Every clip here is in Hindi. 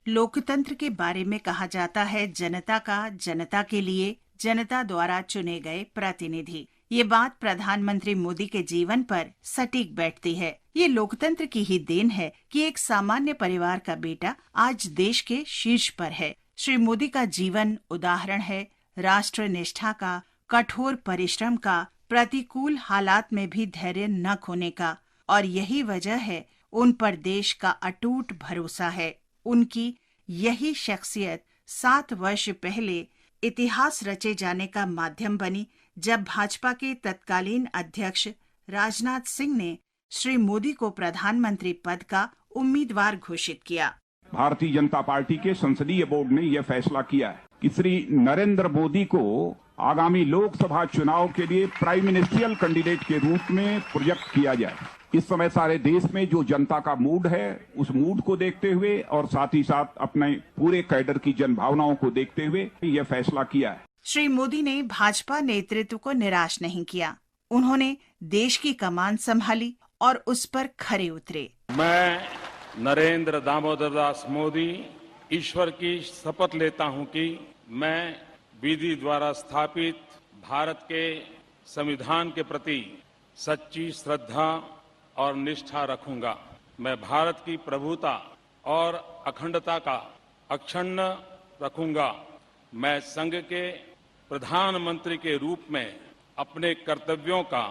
लोकतंत्र के बारे में कहा जाता है जनता का, जनता के लिए, जनता द्वारा चुने गए प्रतिनिधि। ये बात प्रधानमंत्री मोदी के जीवन पर सटीक बैठती है। ये लोकतंत्र की ही देन है कि एक सामान्य परिवार का बेटा आज देश के शीर्ष पर है। श्री मोदी का जीवन उदाहरण है राष्ट्र निष्ठा का, कठोर परिश्रम का, प्रतिकूल हालात में भी धैर्य न खोने का, और यही वजह है उन पर देश का अटूट भरोसा है। उनकी यही शख्सियत 7 वर्ष पहले इतिहास रचे जाने का माध्यम बनी, जब भाजपा के तत्कालीन अध्यक्ष राजनाथ सिंह ने श्री मोदी को प्रधानमंत्री पद का उम्मीदवार घोषित किया। भारतीय जनता पार्टी के संसदीय बोर्ड ने यह फैसला किया है कि श्री नरेंद्र मोदी को आगामी लोकसभा चुनाव के लिए प्राइम मिनिस्ट्रियल कैंडिडेट के रूप में प्रोजेक्ट किया जाए। इस समय सारे देश में जो जनता का मूड है, उस मूड को देखते हुए और साथ ही साथ अपने पूरे कैडर की जनभावनाओं को देखते हुए यह फैसला किया है। श्री मोदी ने भाजपा नेतृत्व को निराश नहीं किया। उन्होंने देश की कमान संभाली और उस पर खरे उतरे। मैं नरेंद्र दामोदर दास मोदी ईश्वर की शपथ लेता हूं कि मैं विधि द्वारा स्थापित भारत के संविधान के प्रति सच्ची श्रद्धा और निष्ठा रखूंगा। मैं भारत की प्रभुता और अखंडता का अक्षुण्ण रखूंगा। मैं संघ के प्रधानमंत्री के रूप में अपने कर्तव्यों का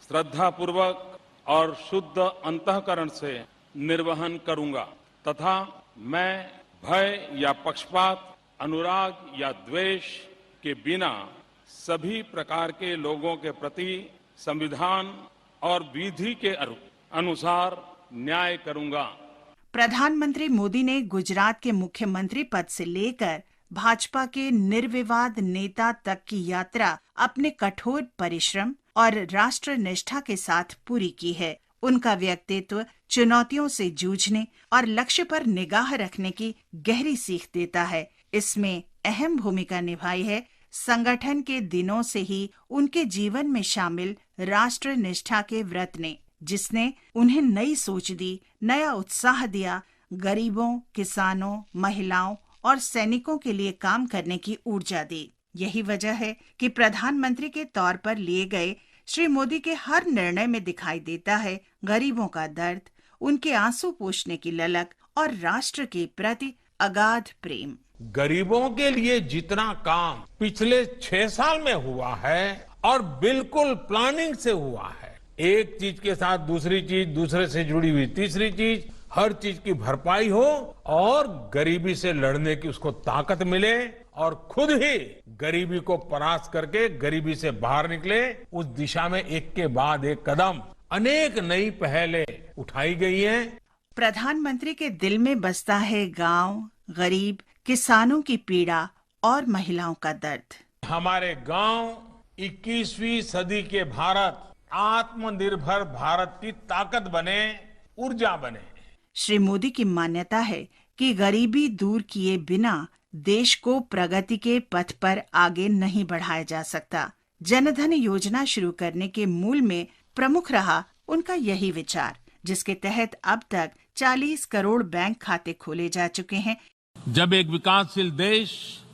श्रद्धापूर्वक और शुद्ध अंतःकरण से निर्वहन करूंगा तथा मैं भय या पक्षपात, अनुराग या द्वेष के बिना सभी प्रकार के लोगों के प्रति संविधान और विधि के अनुसार न्याय करूंगा। प्रधानमंत्री मोदी ने गुजरात के मुख्यमंत्री पद से लेकर भाजपा के निर्विवाद नेता तक की यात्रा अपने कठोर परिश्रम और राष्ट्र निष्ठा के साथ पूरी की है। उनका व्यक्तित्व चुनौतियों से जूझने और लक्ष्य पर निगाह रखने की गहरी सीख देता है। इसमें अहम भूमिका निभाई है संगठन के दिनों से ही उनके जीवन में शामिल राष्ट्र निष्ठा के व्रत ने, जिसने उन्हें नई सोच दी, नया उत्साह दिया, गरीबों, किसानों, महिलाओं और सैनिकों के लिए काम करने की ऊर्जा दी। यही वजह है कि प्रधानमंत्री के तौर पर लिए गए श्री मोदी के हर निर्णय में दिखाई देता है गरीबों का दर्द, उनके आंसू पोंछने की ललक और राष्ट्र के प्रति अगाध प्रेम। गरीबों के लिए जितना काम पिछले 6 साल में हुआ है और बिल्कुल प्लानिंग से हुआ है, एक चीज के साथ दूसरी चीज, दूसरे से जुड़ी हुई तीसरी चीज, हर चीज की भरपाई हो और गरीबी से लड़ने की उसको ताकत मिले और खुद ही गरीबी को परास्त करके गरीबी से बाहर निकले, उस दिशा में एक के बाद एक कदम अनेक नई पहलें उठाई गई हैं। प्रधानमंत्री के दिल में बसता है गांव, गरीब, किसानों की पीड़ा और महिलाओं का दर्द। हमारे गांव 21वीं सदी के भारत, आत्मनिर्भर भारत की ताकत बने, ऊर्जा बने। श्री मोदी की मान्यता है कि गरीबी दूर किए बिना देश को प्रगति के पथ पर आगे नहीं बढ़ाया जा सकता। जनधन योजना शुरू करने के मूल में प्रमुख रहा उनका यही विचार, जिसके तहत अब तक 40 करोड़ बैंक खाते खोले जा चुके हैं। जब एक विकासशील देश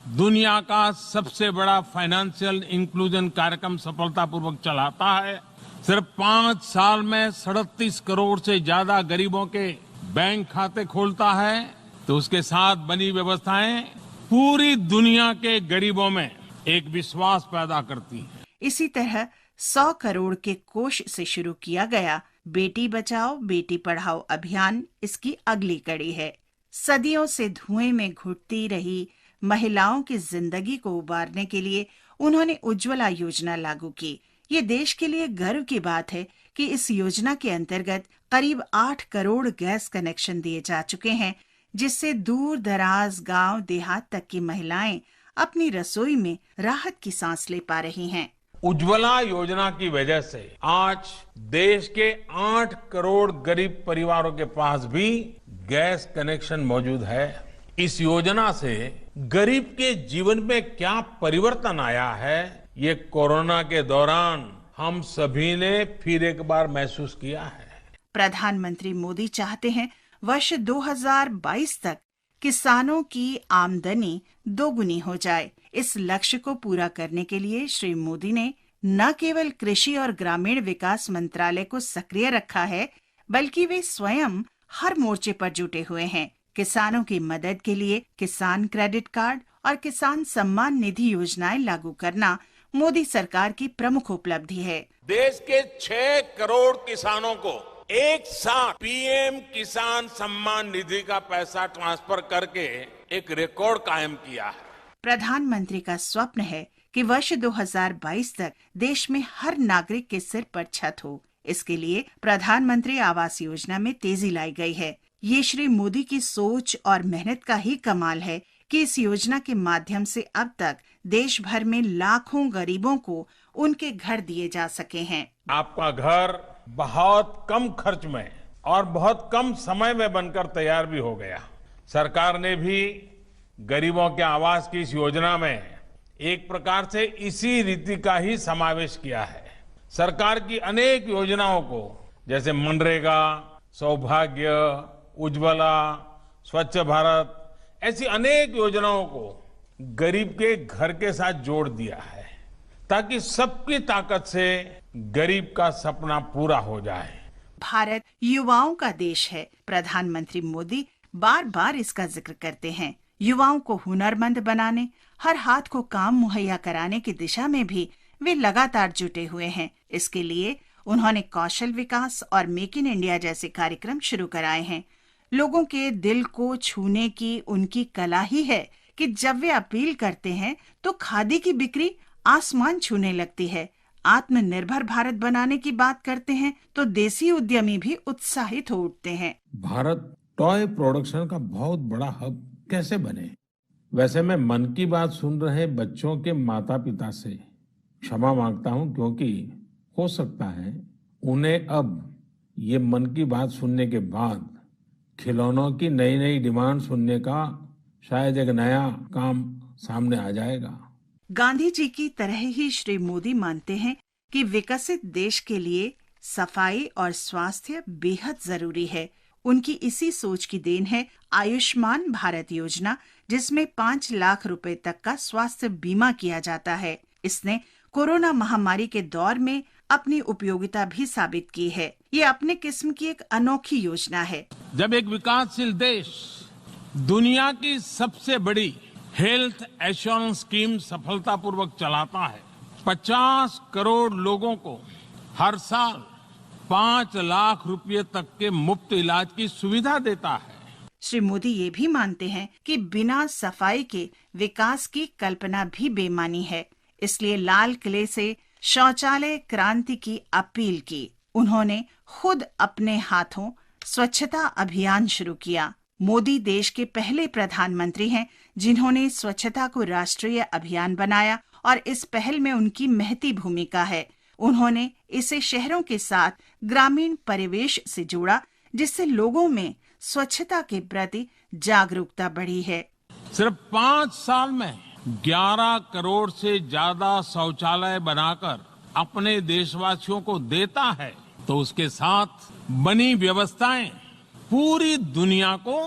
दुनिया का सबसे बड़ा फाइनेंशियल इंक्लूजन कार्यक्रम सफलतापूर्वक चलाता है, सिर्फ 5 साल में 37 करोड़ से ज्यादा गरीबों के बैंक खाते खोलता है, तो उसके साथ बनी व्यवस्थाएं पूरी दुनिया के गरीबों में एक विश्वास पैदा करती हैं। इसी तरह 100 करोड़ के कोष से शुरू किया गया बेटी बचाओ बेटी पढ़ाओ अभियान इसकी अगली कड़ी है। सदियों से धुएं में घुटती रही महिलाओं की जिंदगी को उबारने के लिए उन्होंने उज्ज्वला योजना लागू की। ये देश के लिए गर्व की बात है कि इस योजना के अंतर्गत करीब 8 करोड़ गैस कनेक्शन दिए जा चुके हैं, जिससे दूर दराज गांव देहात तक की महिलाएं अपनी रसोई में राहत की सांस ले पा रही हैं। उज्ज्वला योजना की वजह से आज देश के 8 करोड़ गरीब परिवारों के पास भी गैस कनेक्शन मौजूद है। इस योजना से गरीब के जीवन में क्या परिवर्तन आया है, ये कोरोना के दौरान हम सभी ने फिर एक बार महसूस किया है। प्रधानमंत्री मोदी चाहते हैं वर्ष 2022 तक किसानों की आमदनी दोगुनी हो जाए। इस लक्ष्य को पूरा करने के लिए श्री मोदी ने न केवल कृषि और ग्रामीण विकास मंत्रालय को सक्रिय रखा है, बल्कि वे स्वयं हर मोर्चे पर जुटे हुए हैं। किसानों की मदद के लिए किसान क्रेडिट कार्ड और किसान सम्मान निधि योजनाएं लागू करना मोदी सरकार की प्रमुख उपलब्धि है। देश के 6 करोड़ किसानों को एक साथ पीएम किसान सम्मान निधि का पैसा ट्रांसफर करके एक रिकॉर्ड कायम किया है। प्रधानमंत्री का स्वप्न है कि वर्ष 2022 तक देश में हर नागरिक के सिर पर छत हो। इसके लिए प्रधानमंत्री आवास योजना में तेजी लाई गई है। ये श्री मोदी की सोच और मेहनत का ही कमाल है कि इस योजना के माध्यम से अब तक देश भर में लाखों गरीबों को उनके घर दिए जा सके हैं। आपका घर बहुत कम खर्च में और बहुत कम समय में बनकर तैयार भी हो गया। सरकार ने भी गरीबों के आवास की इस योजना में एक प्रकार से इसी रीति का ही समावेश किया है। सरकार की अनेक योजनाओं को, जैसे मनरेगा, सौभाग्य, उज्ज्वला, स्वच्छ भारत, ऐसी अनेक योजनाओं को गरीब के घर के साथ जोड़ दिया है, ताकि सबकी ताकत से गरीब का सपना पूरा हो जाए। भारत युवाओं का देश है। प्रधानमंत्री मोदी बार बार इसका जिक्र करते हैं। युवाओं को हुनरमंद बनाने, हर हाथ को काम मुहैया कराने की दिशा में भी वे लगातार जुटे हुए हैं। इसके लिए उन्होंने कौशल विकास और मेक इन इंडिया जैसे कार्यक्रम शुरू कराए हैं। लोगों के दिल को छूने की उनकी कला ही है कि जब वे अपील करते हैं तो खादी की बिक्री आसमान छूने लगती है। आत्मनिर्भर भारत बनाने की बात करते हैं तो देसी उद्यमी भी उत्साहित हो उठते हैं। भारत टॉय प्रोडक्शन का बहुत बड़ा हब कैसे बने? वैसे मैं मन की बात सुन रहे बच्चों के माता पिता से क्षमा मांगता हूं, क्योंकि हो सकता है उन्हें अब ये मन की बात सुनने के बाद खिलौनों की नई नई डिमांड सुनने का शायद एक नया काम सामने आ जाएगा। गांधी जी की तरह ही श्री मोदी मानते हैं कि विकसित देश के लिए सफाई और स्वास्थ्य बेहद जरूरी है। उनकी इसी सोच की देन है आयुष्मान भारत योजना, जिसमें 5 लाख रुपए तक का स्वास्थ्य बीमा किया जाता है। इसने कोरोना महामारी के दौर में अपनी उपयोगिता भी साबित की है। ये अपने किस्म की एक अनोखी योजना है। जब एक विकासशील देश दुनिया की सबसे बड़ी हेल्थ एश्योरेंस स्कीम सफलतापूर्वक चलाता है, 50 करोड़ लोगों को हर साल 5 लाख रुपए तक के मुफ्त इलाज की सुविधा देता है। श्री मोदी ये भी मानते हैं कि बिना सफाई के विकास की कल्पना भी बेमानी है। इसलिए लाल किले से शौचालय क्रांति की अपील की। उन्होंने खुद अपने हाथों स्वच्छता अभियान शुरू किया। मोदी देश के पहले प्रधानमंत्री हैं जिन्होंने स्वच्छता को राष्ट्रीय अभियान बनाया और इस पहल में उनकी महती भूमिका है। उन्होंने इसे शहरों के साथ ग्रामीण परिवेश से जोड़ा, जिससे लोगों में स्वच्छता के प्रति जागरूकता बढ़ी है। सिर्फ 5 साल में 11 करोड़ से ज्यादा शौचालय बनाकर अपने देशवासियों को देता है, तो उसके साथ बनी व्यवस्थाएं पूरी दुनिया को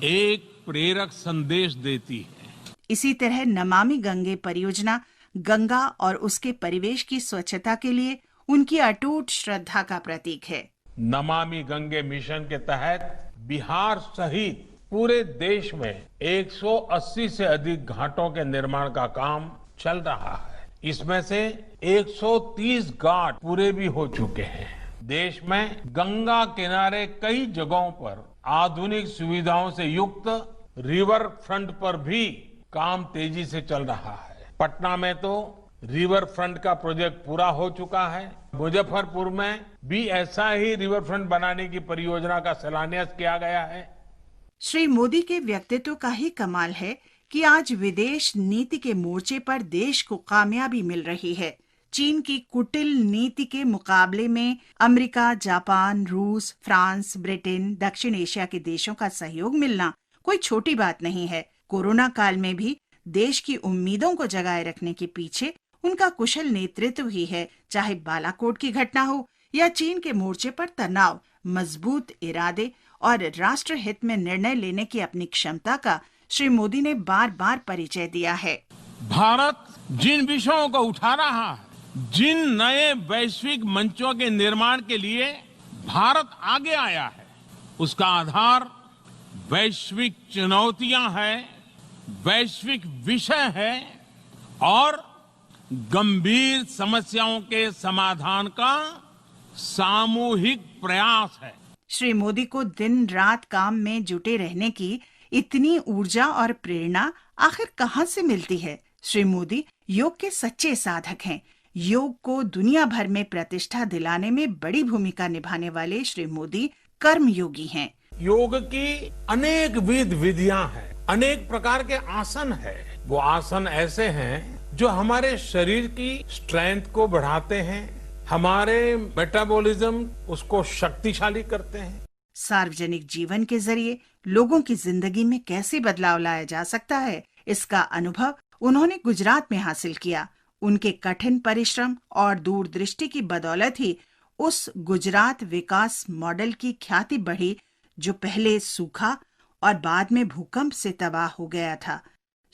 एक प्रेरक संदेश देती है। इसी तरह नमामि गंगे परियोजना गंगा और उसके परिवेश की स्वच्छता के लिए उनकी अटूट श्रद्धा का प्रतीक है। नमामि गंगे मिशन के तहत बिहार सहित पूरे देश में 180 से अधिक घाटों के निर्माण का काम चल रहा है। इसमें से 130 घाट पूरे भी हो चुके हैं। देश में गंगा किनारे कई जगहों पर आधुनिक सुविधाओं से युक्त रिवर फ्रंट पर भी काम तेजी से चल रहा है। पटना में तो रिवर फ्रंट का प्रोजेक्ट पूरा हो चुका है। मुजफ्फरपुर में भी ऐसा ही रिवर फ्रंट बनाने की परियोजना का शिलान्यास किया गया है। श्री मोदी के व्यक्तित्व का ही कमाल है कि आज विदेश नीति के मोर्चे पर देश को कामयाबी मिल रही है। चीन की कुटिल नीति के मुकाबले में अमेरिका, जापान, रूस, फ्रांस, ब्रिटेन, दक्षिण एशिया के देशों का सहयोग मिलना कोई छोटी बात नहीं है। कोरोना काल में भी देश की उम्मीदों को जगाए रखने के पीछे उनका कुशल नेतृत्व ही है। चाहे बालाकोट की घटना हो या चीन के मोर्चे पर तनाव, मजबूत इरादे और राष्ट्र हित में निर्णय लेने की अपनी क्षमता का श्री मोदी ने बार बार परिचय दिया है। भारत जिन विषयों को उठा रहा है, जिन नए वैश्विक मंचों के निर्माण के लिए भारत आगे आया है, उसका आधार वैश्विक चुनौतियां हैं, वैश्विक विषय है और गंभीर समस्याओं के समाधान का सामूहिक प्रयास है। श्री मोदी को दिन रात काम में जुटे रहने की इतनी ऊर्जा और प्रेरणा आखिर कहां से मिलती है? श्री मोदी योग के सच्चे साधक हैं। योग को दुनिया भर में प्रतिष्ठा दिलाने में बड़ी भूमिका निभाने वाले श्री मोदी कर्मयोगी हैं। योग की अनेक विधियां हैं, अनेक प्रकार के आसन है। वो आसन ऐसे हैं जो हमारे शरीर की स्ट्रेंथ को बढ़ाते हैं, हमारे मेटाबॉलिज्म उसको शक्तिशाली करते हैं। सार्वजनिक जीवन के जरिए लोगों की जिंदगी में कैसे बदलाव लाया जा सकता है, इसका अनुभव उन्होंने गुजरात में हासिल किया। उनके कठिन परिश्रम और दूरदृष्टि की बदौलत ही उस गुजरात विकास मॉडल की ख्याति बढ़ी जो पहले सूखा और बाद में भूकंप से तबाह हो गया था।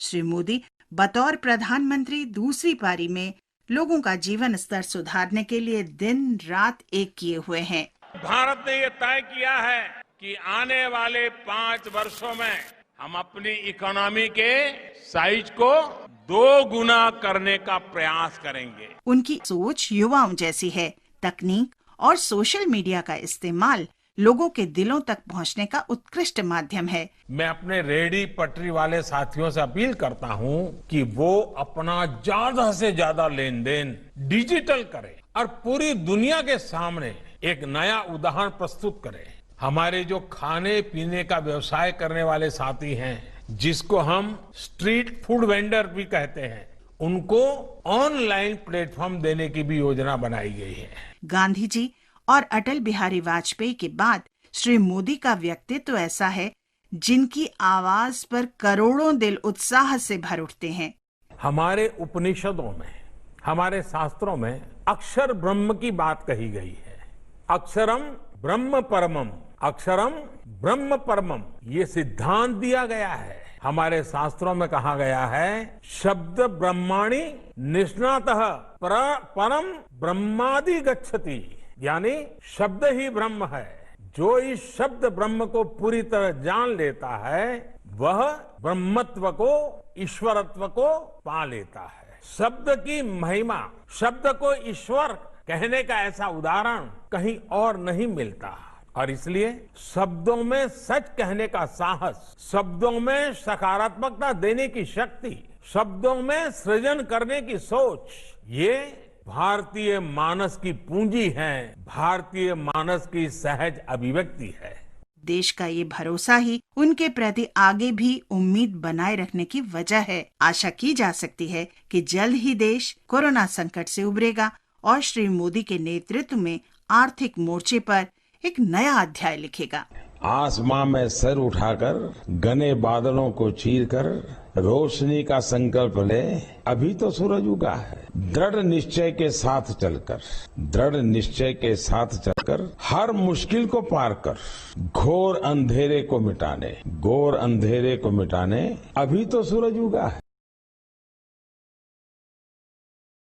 श्री मोदी बतौर प्रधानमंत्री दूसरी पारी में लोगों का जीवन स्तर सुधारने के लिए दिन रात एक किए हुए हैं। भारत ने ये तय किया है कि आने वाले 5 वर्षों में हम अपनी इकोनॉमी के साइज को 2 गुना करने का प्रयास करेंगे। उनकी सोच युवाओं जैसी है। तकनीक और सोशल मीडिया का इस्तेमाल लोगों के दिलों तक पहुंचने का उत्कृष्ट माध्यम है। मैं अपने रेहड़ी पटरी वाले साथियों से अपील करता हूं कि वो अपना ज्यादा से ज्यादा लेन देन डिजिटल करें और पूरी दुनिया के सामने एक नया उदाहरण प्रस्तुत करें। हमारे जो खाने पीने का व्यवसाय करने वाले साथी हैं, जिसको हम स्ट्रीट फूड वेंडर भी कहते हैं, उनको ऑनलाइन प्लेटफॉर्म देने की भी योजना बनाई गई है। गांधी जी और अटल बिहारी वाजपेयी के बाद श्री मोदी का व्यक्तित्व ऐसा है जिनकी आवाज पर करोड़ों दिल उत्साह से भर उठते हैं। हमारे उपनिषदों में, हमारे शास्त्रों में अक्षर ब्रह्म की बात कही गई है। अक्षरम ब्रह्म परमम, अक्षरम ब्रह्म परमम, ये सिद्धांत दिया गया है। हमारे शास्त्रों में कहा गया है, शब्द ब्रह्माणि निष्णातः परम ब्रह्मादि गच्छति, यानी शब्द ही ब्रह्म है। जो इस शब्द ब्रह्म को पूरी तरह जान लेता है, वह ब्रह्मत्व को, ईश्वरत्व को पा लेता है। शब्द की महिमा, शब्द को ईश्वर कहने का ऐसा उदाहरण कहीं और नहीं मिलता। और इसलिए शब्दों में सच कहने का साहस, शब्दों में सकारात्मकता देने की शक्ति, शब्दों में सृजन करने की सोच, ये भारतीय मानस की पूंजी है, भारतीय मानस की सहज अभिव्यक्ति है। देश का ये भरोसा ही उनके प्रति आगे भी उम्मीद बनाए रखने की वजह है। आशा की जा सकती है कि जल्द ही देश कोरोना संकट से उबरेगा और श्री मोदी के नेतृत्व में आर्थिक मोर्चे पर एक नया अध्याय लिखेगा। आसमां में सर उठाकर, घने बादलों को चीरकर रोशनी का संकल्प ले। अभी तो सूरज उगा है। दृढ़ निश्चय के साथ चलकर, दृढ़ निश्चय के साथ चलकर हर मुश्किल को पार कर घोर अंधेरे को मिटाने, घोर अंधेरे को मिटाने अभी तो सूरज उगा है।